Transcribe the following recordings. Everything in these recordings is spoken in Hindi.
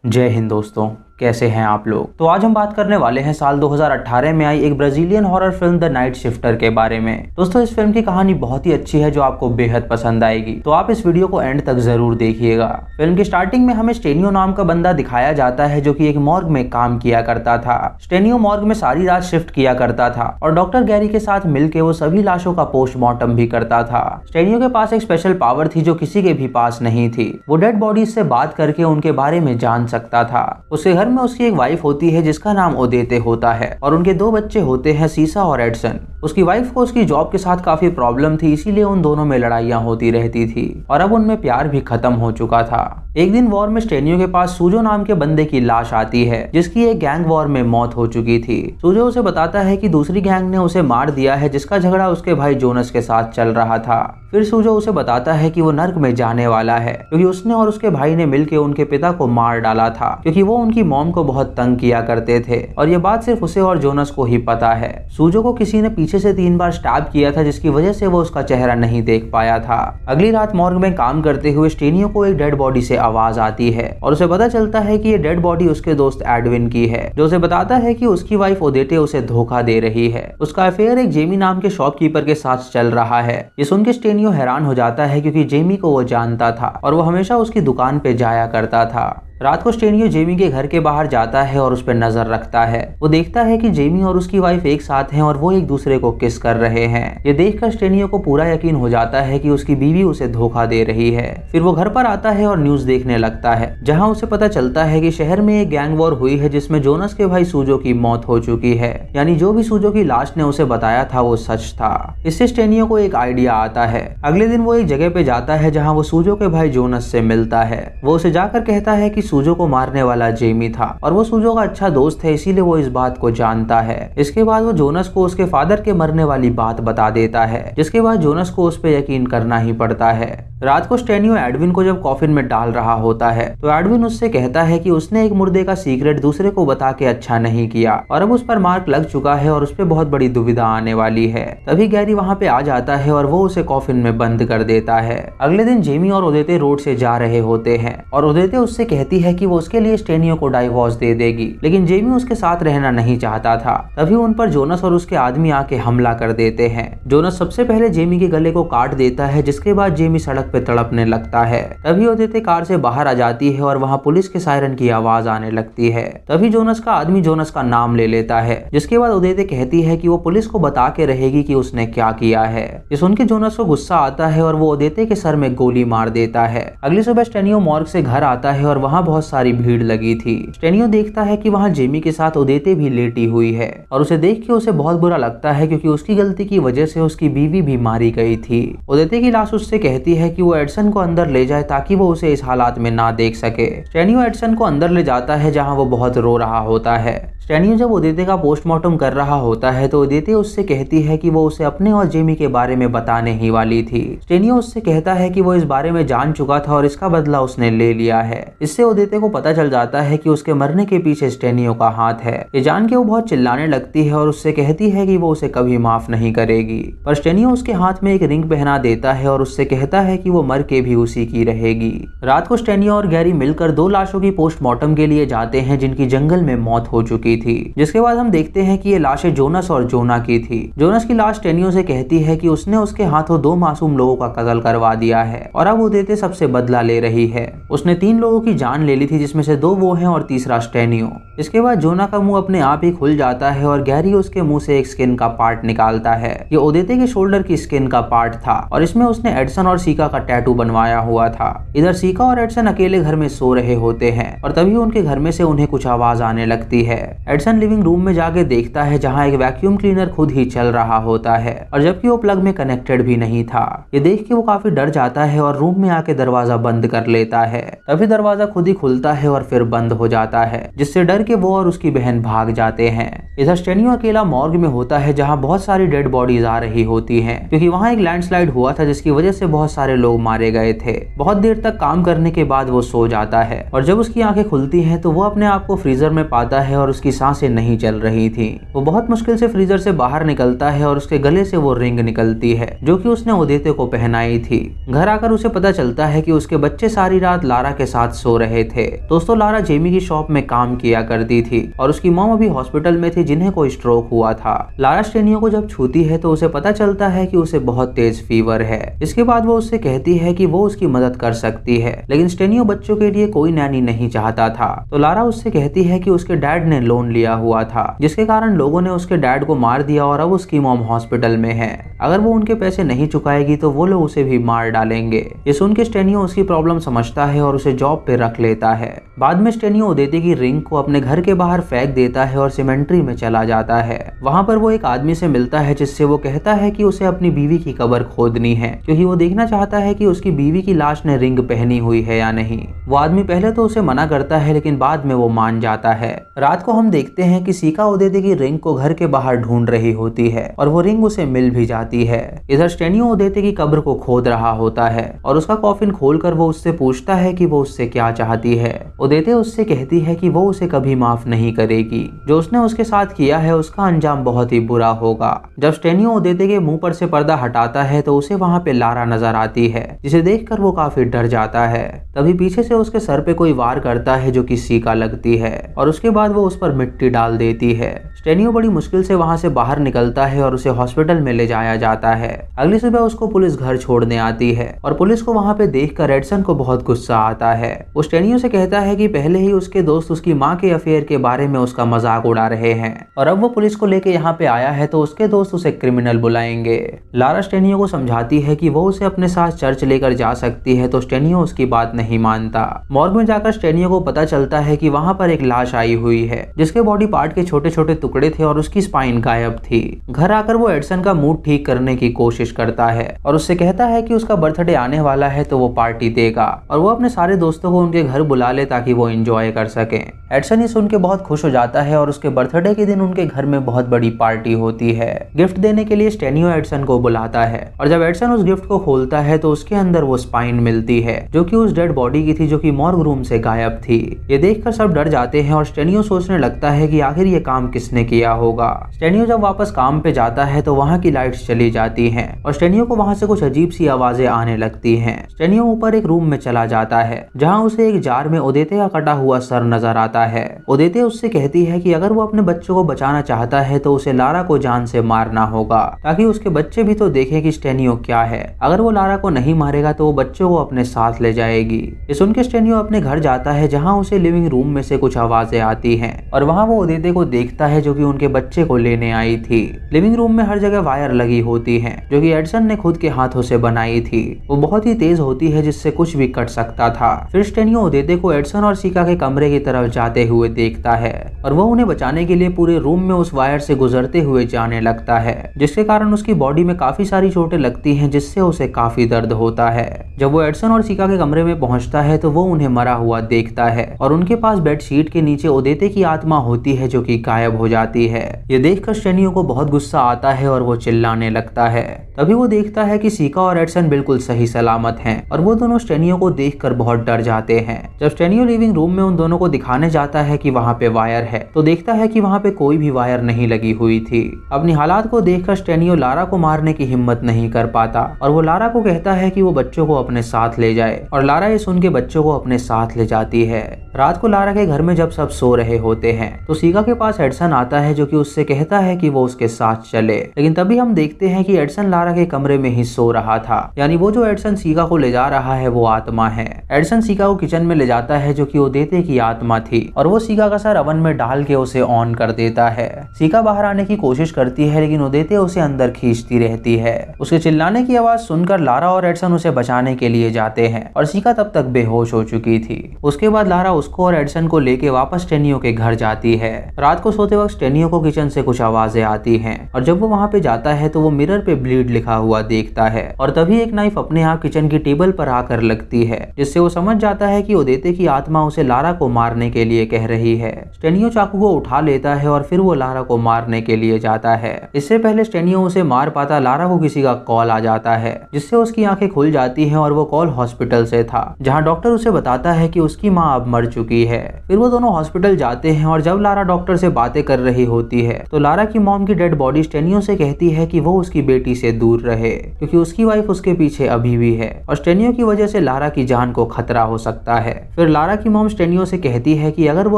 जय हिंद दोस्तों, कैसे हैं आप लोग। तो आज हम बात करने वाले हैं साल 2018 में आई एक Brazilian horror film the night shifter के बारे में। दोस्तों इस फिल्म की कहानी बहुत ही अच्छी है जो आपको बेहद पसंद आएगी, तो आप इस वीडियो को एंड तक जरूर देखिएगा। फिल्म की स्टार्टिंग में हमें स्टेनियो नाम का बंदा दिखाया जाता है जो कि एक मॉर्ग में काम किया करता था। स्टेनियो मॉर्ग में सारी रात शिफ्ट किया करता था और डॉक्टर गैरी के साथ मिलकर वो सभी लाशों का पोस्टमार्टम भी करता था। स्टेनियो के पास एक स्पेशल पावर थी जो किसी के भी पास नहीं थी। वो डेड बॉडीज से बात करके उनके बारे में जान सकता था। उसके घर में उसकी एक वाइफ होती है जिसका नाम ओदेते होता है और उनके दो बच्चे होते हैं, सीसा और एडसन। उसकी वाइफ को उसकी जॉब के साथ काफी प्रॉब्लम थी, इसीलिए उन दोनों में लड़ाइयाँ होती रहती थी और अब उनमें प्यार भी खत्म हो चुका था। एक दिन वॉर में स्टेनियो के पास सूजो नाम के बंदे की लाश आती है जिसकी एक गैंग वॉर में मौत हो चुकी थी। सूजो उसे बताता है कि दूसरी गैंग ने उसे मार दिया है जिसका झगड़ा उसके भाई जोनस के साथ चल रहा था। फिर सूजो उसे बताता है कि वो नर्क में जाने वाला है क्योंकि उसने और उसके भाई ने मिलकर उनके पिता को मार डाला था क्योंकि वो उनकी मॉम को बहुत तंग किया करते थे और ये बात सिर्फ उसे और जोनस को ही पता है। सूजो को किसी ने पीछे से 3 बार स्टैब किया था जिसकी वजह से वो उसका चेहरा नहीं देख पाया था। अगली रात मॉर्ग में काम करते हुए स्टेनियो को एक डेड बॉडी से आवाज आती है और उसे पता चलता है कि ये डेड बॉडी उसके दोस्त एडविन की है जो उसे बताता है कि उसकी वाइफ ओदेते उसे धोखा दे रही है। उसका अफेयर एक जेमी नाम के शॉपकीपर के साथ चल रहा है। ये सुन के स्टेनियो हैरान हो जाता है क्योंकि जेमी को वो जानता था और वो हमेशा उसकी दुकान पे जाया करता था। रात को स्टेनियो जेमी के घर के बाहर जाता है और उस पर नजर रखता है। वो देखता है कि जेमी और उसकी वाइफ एक साथ हैं और वो एक दूसरे को किस कर रहे हैं। ये देखकर स्टेनियो को पूरा यकीन हो जाता है कि उसकी बीवी उसे धोखा दे रही है। फिर वो घर पर आता है और न्यूज देखने लगता है जहां उसे पता चलता है कि शहर में एक गैंग वॉर हुई है जिसमें जोनस के भाई सूजो की मौत हो चुकी है। यानी जो भी सूजो की लाश ने उसे बताया था वो सच था। इससे स्टेनियो को एक आइडिया आता है। अगले दिन वो एक जगह पे जाता है जहाँ वो सूजो के भाई जोनस से मिलता है। वो उसे जाकर कहता है कि सूजो को मारने वाला जेमी था और वो सूजो का अच्छा दोस्त है, इसीलिए वो इस बात को जानता है। इसके बाद वो जोनस को उसके फादर के मरने वाली बात बता देता है जिसके बाद जोनस को उस पर यकीन करना ही पड़ता है। रात को स्टेनियो एडविन को जब कॉफिन में डाल रहा होता है तो एडविन उससे कहता है कि उसने एक मुर्दे का सीक्रेट दूसरे को बता के अच्छा नहीं किया और अब उस पर मार्क लग चुका है और उस पर बहुत बड़ी दुविधा आने वाली है। तभी गैरी वहाँ पे आ जाता है और वो उसे कॉफिन में बंद कर देता है। अगले दिन जेमी और ओदेते रोड से जा रहे होते हैं और ओदेते उससे कहती है कि वो उसके लिए स्टेनियो को डाइवोर्स दे देगी, लेकिन जेमी उसके साथ रहना नहीं चाहता था। तभी उन पर जोनस और उसके आदमी आके हमला कर देते हैं। जोनस सबसे पहले जेमी के गले को काट देता है जिसके बाद जेमी सड़क पे तड़पने लगता है। तभी ओदेते कार से बाहर आ जाती है और वहाँ पुलिस के सायरन की आवाज आने लगती है। तभी जोनस का आदमी जोनस का नाम ले लेता है जिसके बाद ओदेते कहती है कि वो पुलिस को बता के रहेगी कि उसने क्या किया है। ये सुन के जोनस को गुस्सा आता है और वो ओदेते के सर में गोली मार देता है। अगली सुबह स्टेनियो मॉर्ग से घर आता है और वहाँ बहुत सारी भीड़ लगी थी। स्टेनियो देखता है कि वहाँ जेमी के साथ ओदेते भी लेटी हुई है और उसे देख के उसे बहुत बुरा लगता है क्योंकि उसकी गलती की वजह से उसकी बीवी भी मारी गई थी। ओदेते की लाश उससे कहती है कि वो एडसन को अंदर ले जाए ताकि वो उसे इस हालात में ना देख सके। स्टेनियो एडसन को अंदर ले जाता है जहाँ वो बहुत रो रहा होता है। स्टेनियो जब ओदेते का पोस्टमार्टम कर रहा होता है तो ओदेते उससे कहती है कि वो उसे अपने और जेमी के बारे में बताने ही वाली थी। स्टेनियो उससे कहता है कि वो इस बारे में जान चुका था और इसका बदला उसने ले लिया है। इससे ओदेते को पता चल जाता है कि उसके मरने के पीछे स्टेनियो का हाथ है। ये जान के वो बहुत चिल्लाने लगती है और उससे कहती है कि वो उसे कभी माफ नहीं करेगी, पर स्टेनियो उसके हाथ में एक रिंग पहना देता है और उससे कहता है कि वो मर के भी उसी की रहेगी। रात को स्टेनियो और गैरी मिलकर 2 लाशों की पोस्टमार्टम के लिए जाते हैं जिनकी जंगल में मौत हो चुकी थी। जिसके बाद हम देखते हैं कि ये लाशें जोनस और जोना की थी। जोनस की लाश स्टेनियो से कहती है कि उसने उसके हाथों 2 मासूम लोगों का कत्ल करवा दिया है और अब ओदेते सबसे बदला ले रही है। उसने 3 लोगों की जान ले ली थी जिसमें से 2 वो हैं और तीसरा स्टेनियो। इसके बाद जोना का मुंह अपने आप ही खुल जाता है और गैरी उसके मुंह से एक स्किन का पार्ट निकालता है। ये ओदेते के शोल्डर की स्किन का पार्ट था और इसमें उसने एडसन और सीका का टैटू बनवाया हुआ था। इधर सीका और एडसन अकेले घर में सो रहे होते हैं और तभी उनके घर में से उन्हें कुछ आवाज आने लगती है। एडसन लिविंग रूम में जाके देखता है जहाँ एक वैक्यूम क्लीनर खुद ही चल रहा होता है और जबकि वो प्लग में कनेक्टेड भी नहीं था। ये देख के वो काफी डर जाता है और रूम में आके दरवाजा बंद कर लेता है। तभी दरवाजा खुद ही खुलता है और फिर बंद हो जाता है जिससे डर के वो और उसकी बहन भाग जाते हैं। इधर स्टेनियो अकेला मॉर्ग में होता है जहाँ बहुत सारी डेड बॉडीज आ रही होती हैं, क्योंकि वहाँ एक लैंडस्लाइड हुआ था जिसकी वजह से बहुत सारे लोग मारे गए थे। बहुत देर तक काम करने के बाद वो सो जाता है और जब उसकी आंखें खुलती हैं तो वो अपने आप को फ्रीजर में पाता है और उसकी सांसें नहीं चल रही थी। वो बहुत मुश्किल से फ्रीजर से बाहर निकलता है और उसके गले से वो रिंग निकलती है जो कि उसने ओदेते को पहनाई थी। घर आकर उसे पता चलता है कि उसके बच्चे सारी रात लारा के साथ सो रहे थे। दोस्तों, लारा जेमी की शॉप में काम किया करती थी और उसकी मॉम अभी हॉस्पिटल में थी जिन्हें कोई स्ट्रोक हुआ था। लारा स्टेनियो को जब छूती है तो उसे पता चलता है कि उसे बहुत तेज फीवर है। इसके बाद वो उससे कहती है कि वो उसकी मदद कर सकती है, लेकिन स्टेनियो बच्चों के लिए कोई नैनी नहीं चाहता था। तो लारा उससे कहती है कि उसके डैड ने लोन लिया हुआ था जिसके कारण लोगों ने उसके डैड को मार दिया और अब उसकी मॉम हॉस्पिटल में है। अगर वो उनके पैसे नहीं चुकाएगी तो वो लोग उसे भी मार डालेंगे। ये सुन के स्टेनियो उसकी प्रॉब्लम समझता है और उसे जॉब पे रख लेता है। बाद में स्टेनियो ओदेते की रिंग को अपने घर के बाहर फेंक देता है और सिमेंट्री में चला जाता है। वहाँ पर वो एक आदमी से मिलता है जिससे वो कहता है कि उसे अपनी बीवी की कब्र खोदनी है, क्योंकि वो देखना चाहता है कि उसकी बीवी की लाश ने रिंग पहनी हुई है या नहीं। वो आदमी पहले तो उसे मना करता है लेकिन बाद में वो मान जाता है। रात को हम देखते हैं कि सीका ओदेते की रिंग को घर के बाहर ढूंढ रही होती है और वो रिंग उसे मिल भी जाती है। इधर स्टेनियो ओदेते की कब्र को खोद रहा होता है और उसका कॉफिन खोलकर वो उससे पूछता है कि वो उससे क्या चाहती है। ओदेते उससे कहती है कि वो उसे कभी माफ नहीं करेगी। जो उसने उसके साथ किया है उसका अंजाम बहुत ही बुरा होगा। जब स्टेनियो ओदेते के मुंह पर से पर्दा हटाता है तो उसे वहाँ पे लारा नजर आती है, जिसे देखकर वो काफी डर जाता है। तभी पीछे से उसके सर पे कोई वार करता है जो कि सीका लगती है और उसके बाद वो उस पर मिट्टी डाल देती है। स्टेनियो बड़ी मुश्किल से वहाँ से बाहर निकलता है और उसे हॉस्पिटल में ले जाया जाता है। अगली सुबह उसको पुलिस घर छोड़ने आती है और पुलिस को वहाँ पे देखकर एडसन को बहुत गुस्सा आता है। वो स्टेनियो से कहता है कि पहले ही उसके दोस्त उसकी माँ के अफेयर के बारे में उसका मजाक उड़ा रहे हैं और अब वो पुलिस को लेके यहाँ पे आया है तो उसके दोस्त उसे क्रिमिनल बुलाएंगे। लारा स्टेनियो को समझाती है कि वो उसे अपने साथ चर्च लेकर जा सकती है तो स्टेनियो उसकी बात नहीं मानता। मॉर्ग में जाकर स्टेनियो को पता चलता है कि वहाँ पर एक लाश आई हुई है जिसके बॉडी पार्ट के छोटे छोटे टुकड़े थे और उसकी स्पाइन गायब थी। घर आकर वो एडसन का मूड ठीक करने की कोशिश करता है और उससे कहता है कि उसका बर्थडे आने वाला है तो वो पार्टी देगा और वो अपने सारे दोस्तों को उनके घर बुला ले ताकि वो एंजॉय कर सके। एडसन ये सुन के बहुत खुश हो जाता है और उसके बर्थडे के दिन उनके घर में बहुत बड़ी पार्टी होती है। गिफ्ट देने के लिए स्टेनियो एडसन को बुलाता है और जब एडसन उस गिफ्ट को खोलता है तो उसके अंदर वो स्पाइन मिलती है जो कि उस डेड बॉडी की थी जो कि मॉर्ग रूम से गायब थी। ये देखकर सब डर जाते हैं और स्टेनियो सोचने लगता है कि आखिर ये काम किसने किया होगा। स्टेनियो जब वापस काम पे जाता है तो वहाँ की लाइट्स चली जाती हैं और स्टेनियो को वहाँ से कुछ अजीब सी आवाजें आने लगती हैं। स्टेनियो ऊपर एक रूम में चला जाता है जहाँ उसे एक जार में ओदेते का कटा हुआ सर नजर आता है। ओदेते उससे कहती है कि अगर वो अपने बच्चों को बचाना चाहता है तो उसे लारा को जान से मारना होगा ताकि उसके बच्चे भी तो देखें कि स्टेनियो क्या है। अगर वो लारा को नहीं मारेगा तो वो बच्चों को अपने साथ ले जाएगी। ये सुनकर स्टेनियो अपने घर जाता है जहाँ उसे लिविंग रूम में से कुछ आवाजें आती हैं और वहाँ वो ओदेते को देखता है जो कि उनके बच्चे को लेने आई थी। लिविंग रूम में हर जगह वायर लगी होती है जो कि एडसन ने खुद के हाथों से बनाई थी। वो बहुत ही तेज होती है जिससे कुछ भी कट सकता था। फिर स्टेनियो ओदेते को एडसन और सीका के कमरे की तरफ जाते हुए देखता है और वो उन्हें बचाने के लिए पूरे रूम में उस वायर से गुजरते हुए जाने लगता है, जिसके कारण उसकी बॉडी में काफी सारी चोटें लगती हैं जिससे उसे काफी दर्द होता है। जब वो एडसन और सीका के कमरे में पहुंचता है तो वो उन्हें मरा हुआ देखता है और उनके पास बेडशीट के नीचे ओदेते की आत्मा होती है जो कि गायब हो जाती है। ये देखकर स्टेनियो को बहुत गुस्सा आता है और वो चिल्लाने लगता है। तभी वो देखता है कि सीका और एडसन बिल्कुल सही सलामत हैं और वो दोनों स्टेनियो को देखकर बहुत डर जाते हैं। जब स्टेनियो लिविंग रूम में उन दोनों को दिखाने जाता है कि वहाँ पे वायर है तो देखता है कि वहाँ पे कोई भी वायर नहीं लगी हुई थी। अपनी हालात को देखकर स्टेनियो लारा को मारने की हिम्मत नहीं कर पाता और वो लारा को कहता है कि वो बच्चों को अपने साथ ले जाए और लारा ये सुन के बच्चों को अपने साथ ले जाती है। रात को लारा के घर में जब सब सो रहे होते हैं तो सीका के पास एडसन आता है जो कि उससे कहता है कि वो उसके साथ चले, लेकिन तभी हम देखते हैं कि एडसन लारा के कमरे में ही सो रहा था। यानी वो जो एडसन सीका को ले जा रहा है वो आत्मा है। एडसन सीका को किचन में ले जाता है जो कि ओदेते की आत्मा थी और वो सीका का सर ओवन में डाल के उसे ऑन कर देता है। सीका बाहर आने की कोशिश करती है लेकिन ओदेते उसे अंदर खींचती रहती है। उसके चिल्लाने की आवाज सुनकर लारा और एडसन उसे बचाने के लिए जाते हैं और सीका तब तक बेहोश हो चुकी थी। उसके बाद लारा उसको और एडसन को लेके वापस स्टेनियो के घर जाती है। रात को सोते वक्त स्टेनियो को किचन से कुछ आवाजें आती हैं और जब वो वहाँ पे जाता है तो वो मिरर पे ब्लीड लिखा हुआ देखता है और तभी एक नाइफ अपने आप किचन की टेबल पर आकर लगती है, जिससे वो समझ जाता है कि ओदेते की आत्मा उसे लारा को मारने के लिए कह रही है। स्टेनियो चाकू को उठा लेता है और फिर वो लारा को मारने के लिए जाता है। इससे पहले स्टेनियो उसे मार पाता, लारा को किसी का कॉल आ जाता है, जिससे उसकी आंखें खुल जाती हैं और वो कॉल हॉस्पिटल से था, जहां डॉक्टर उसे बताता है कि उसकी माँ अब मर चुकी है। फिर वो दोनों हॉस्पिटल जाते हैं और जब लारा डॉक्टर से बातें कर रही होती है तो लारा की मॉम की डेड बॉडी स्टेनियो से कहती है कि वो उसकी बेटी से दूर रहे, क्योंकि उसकी वाइफ उसके पीछे अभी भी है और स्टेनियो की वजह से लारा की जान को खतरा हो सकता है। फिर लारा की मॉम स्टेनियो से कहती है कि अगर वो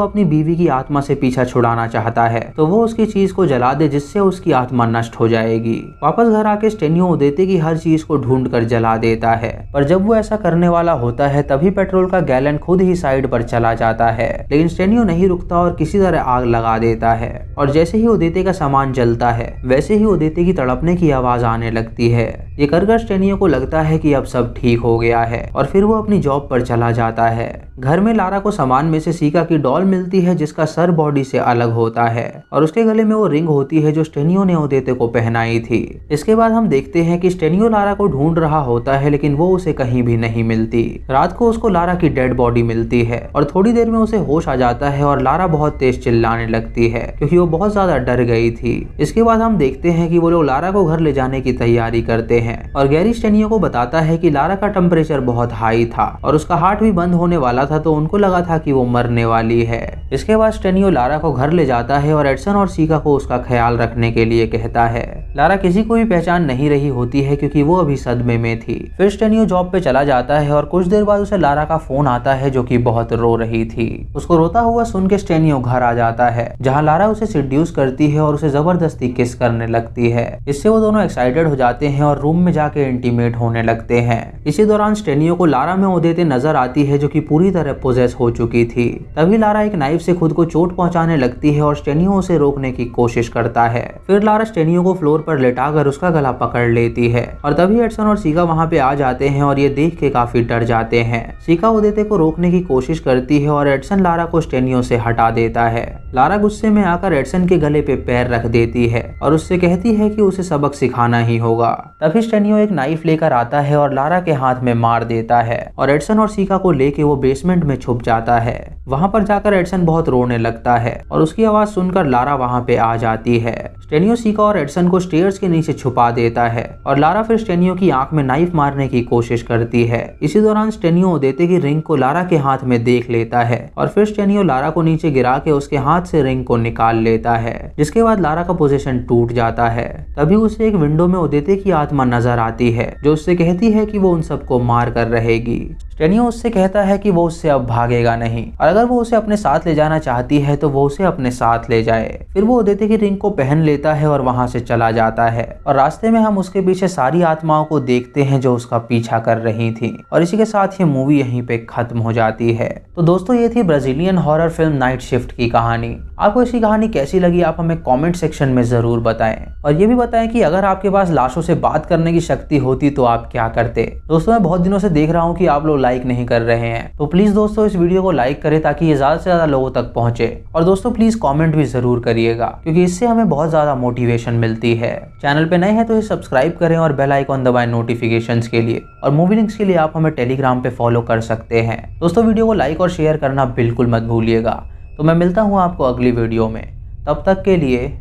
अपनी बीवी की आत्मा से पीछा छुड़ाना चाहता है तो वो उसकी चीज को जला दे, जिससे उसकी आत्मा नष्ट हो जाएगी। वापस घर आके स्टेनियो ओदेते की हर चीज को ढूंढ कर जला देता है, पर जब वो ऐसा करने वाला होता है तभी पेट्रोल का गैलन खुद ही साइड पर चला जाता है, लेकिन स्टेनियो नहीं रुकता और किसी तरह आग लगा देता है। और जैसे ही ओदेते का सामान जलता है वैसे ही ओदेते की तड़पने की आवाज आने लगती है। ये कर स्टेनियो को लगता है कि अब सब ठीक हो गया है और फिर वो अपनी जॉब पर चला जाता है। घर में लारा को सामान में से सीका की डॉल मिलती है, जिसका सर बॉडी से अलग होता है और उसके गले में वो रिंग होती है जो स्टेनियो ने ओदेते को पहनाई थी। इसके बाद हम देखते हैं कि स्टेनियो लारा को ढूंढ रहा होता है, लेकिन वो उसे कहीं भी नहीं मिलती। रात को उसको लारा की डेड बॉडी मिलती है और थोड़ी देर में उसे होश आ जाता है और लारा बहुत तेज चिल्लाने लगती है, क्योंकि वो बहुत ज्यादा डर गई थी। इसके बाद हम देखते हैं कि वो लोग लारा को घर ले जाने की तैयारी करते हैं और गैरी स्टेनियो को बताता है कि लारा का टेम्परेचर बहुत हाई था और उसका हार्ट भी बंद होने वाला था, तो उनको लगा था कि वो मरने वाली है। इसके बाद स्टेनियो लारा को घर ले जाता है और एडसन और सीका को उसका ख्याल रखने के लिए कहता है। लारा किसी को भी पहचान नहीं रही होती है, क्योंकि वो अभी सदमे में थी। फिर स्टेनियो जॉब पे चला जाता है और कुछ देर बाद उसे लारा का फोन आता है, जो कि बहुत रो रही थी। उसको रोता हुआ सुन के स्टेनियो घर आ जाता है, जहाँ लारा उसे सेड्यूस करती है और उसे जबरदस्ती किस करने लगती है। इससे वो दोनों एक्साइटेड हो जाते हैं और रूम में जाके इंटीमेट होने लगते हैं। इसी दौरान स्टेनियो को लारा में ओदेते नजर आती है, जो कि पूरी तरह पोजेस हो चुकी थी। तभी लारा एक नाइफ से खुद को चोट पहुंचाने लगती है और स्टेनियो उसे रोकने की कोशिश करता है। फिर लारा स्टेनियो को फ्लोर पर लेटाकर उसका गला पकड़ लेती है और तभी एडसन और सीका वहां पे आ जाते हैं और ये देख के काफी डर जाते हैं। सीका ओदेते को रोकने की कोशिश करती है और एडसन लारा को स्टेनियो से हटा देता है। लारा गुस्से में आकर एडसन के गले पे पैर रख देती है और उससे कहती है कि उसे सबक सिखाना ही होगा। तभी स्टेनियो एक नाइफ लेकर आता है और लारा के हाथ में मार देता है और एडसन और सीका को लेके वो बेसमेंट में छुप जाता है। वहां पर जाकर एडसन बहुत रोने लगता है और उसकी आवाज सुनकर लारा वहां पे आ जाती है। स्टेनियो सीका और एडसन को स्टेयर्स के नीचे छुपा देता है और लारा फिर स्टेनियो की आंख में नाइफ मारने की कोशिश करती है। इसी दौरान स्टेनियो ओदेते की रिंग को लारा के हाथ में देख लेता है और फिर स्टेनियो लारा को नीचे गिरा के उसके हाथ से रिंग को निकाल लेता है, जिसके बाद लारा का पोजीशन टूट जाता है। तभी उसे एक विंडो में ओदेते की आत्मा नजर आती है, जो उससे कहती है कि वो उन सबको मार कर रहेगी। स्टेनियो उससे कहता है कि वो उससे अब भागेगा नहीं और अगर वो उसे अपने साथ ले जाना चाहती है तो वो उसे अपने साथ ले जाए। फिर वो ओदेते की रिंग को पहन लेता है और वहां से चला जाता है और रास्ते में हम उसके पीछे सारी आत्माओं को देखते हैं जो उसका पीछा कर रही थी। और इसी के साथ ये मूवी यहीं पे खत्म हो जाती है। तो दोस्तों, ये थी Brazilian horror film night shift की कहानी। आपको इसकी कहानी कैसी लगी आप हमें कमेंट सेक्शन में जरूर बताएं और ये भी बताएं कि अगर आपके पास लाशों से बात करने की शक्ति होती तो आप क्या करते। दोस्तों, मैं बहुत दिनों से देख रहा हूँ कि आप लोग लाइक नहीं कर रहे हैं, तो प्लीज दोस्तों इस वीडियो को लाइक करें ताकि ये ज्यादा से ज्यादा लोगों तक पहुंचे। और दोस्तों प्लीज कमेंट भी जरूर करिएगा, क्योंकि इससे हमें बहुत ज्यादा मोटिवेशन मिलती है। चैनल पे नए हैं तो इसे सब्सक्राइब करें और बेल आइकॉन दबाएं नोटिफिकेशंस के लिए। और मूवी लिंक्स के लिए आप हमें टेलीग्राम पे फॉलो कर सकते हैं। दोस्तों, वीडियो को लाइक और शेयर करना बिल्कुल मत भूलिएगा। तो मैं मिलता हूँ आपको अगली वीडियो में, तब तक के लिए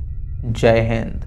जय हिंद।